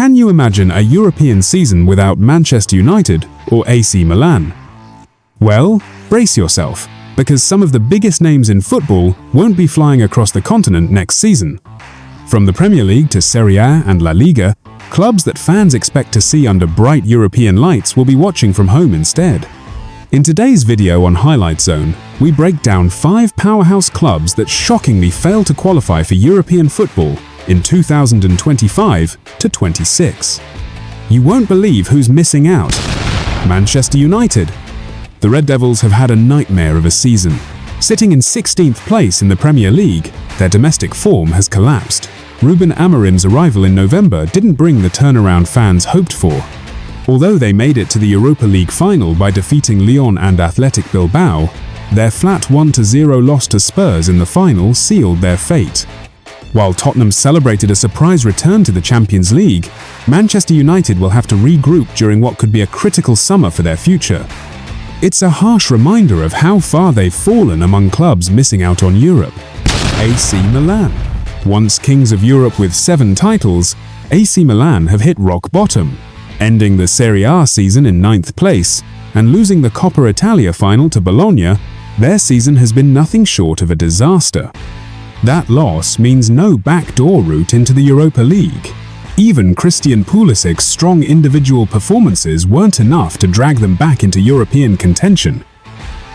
Can you imagine a European season without Manchester United or AC Milan? Well, brace yourself, because some of the biggest names in football won't be flying across the continent next season. From the Premier League to Serie A and La Liga, clubs that fans expect to see under bright European lights will be watching from home instead. In today's video on Highlight Zone, we break down 5 powerhouse clubs that shockingly failed to qualify for European football in 2025-26. You won't believe who's missing out. Manchester United. The Red Devils have had a nightmare of a season. Sitting in 16th place in the Premier League, their domestic form has collapsed. Ruben Amorim's arrival in November didn't bring the turnaround fans hoped for. Although they made it to the Europa League final by defeating Lyon and Athletic Bilbao, their flat 1-0 loss to Spurs in the final sealed their fate. While Tottenham celebrated a surprise return to the Champions League, Manchester United will have to regroup during what could be a critical summer for their future. It's a harsh reminder of how far they've fallen among clubs missing out on Europe. AC Milan. Once kings of Europe with 7 titles, AC Milan have hit rock bottom, ending the Serie A season in 9th place and losing the Coppa Italia final to Bologna. Their season has been nothing short of a disaster. That loss means no backdoor route into the Europa League. Even Christian Pulisic's strong individual performances weren't enough to drag them back into European contention.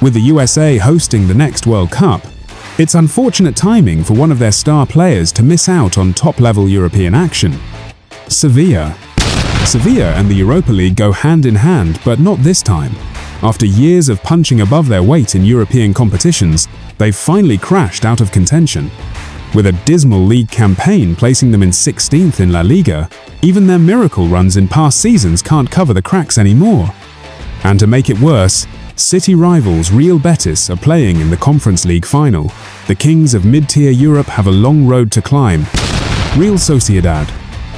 With the USA hosting the next World Cup, it's unfortunate timing for one of their star players to miss out on top-level European action. Sevilla and the Europa League go hand in hand, but not this time. After years of punching above their weight in European competitions, they've finally crashed out of contention. With a dismal league campaign placing them in 16th in La Liga, even their miracle runs in past seasons can't cover the cracks anymore. And to make it worse, city rivals Real Betis are playing in the Conference League final. The kings of mid-tier Europe have a long road to climb. Real Sociedad.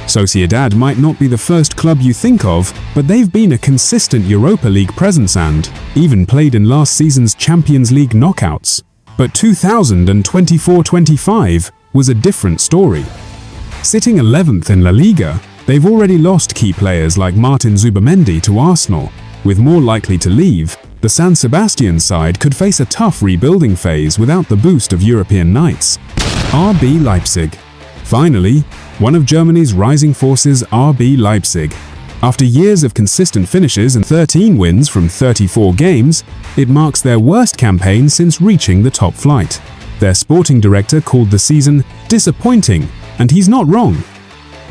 Sociedad might not be the first club you think of, but they've been a consistent Europa League presence and even played in last season's Champions League knockouts. But 2024-25 was a different story. Sitting 11th in La Liga, they've already lost key players like Martin Zubimendi to Arsenal. With more likely to leave, the San Sebastian side could face a tough rebuilding phase without the boost of European nights. RB Leipzig. Finally, one of Germany's rising forces, RB Leipzig. After years of consistent finishes and 13 wins from 34 games, it marks their worst campaign since reaching the top flight. Their sporting director called the season disappointing, and he's not wrong.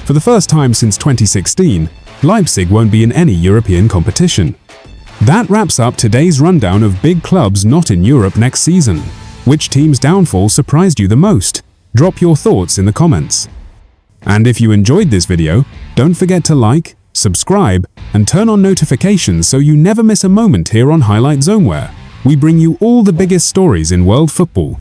For the first time since 2016, Leipzig won't be in any European competition. That wraps up today's rundown of big clubs not in Europe next season. Which team's downfall surprised you the most? Drop your thoughts in the comments. And if you enjoyed this video, don't forget to like, subscribe, and turn on notifications so you never miss a moment here on Highlight Zone, where we bring you all the biggest stories in world football.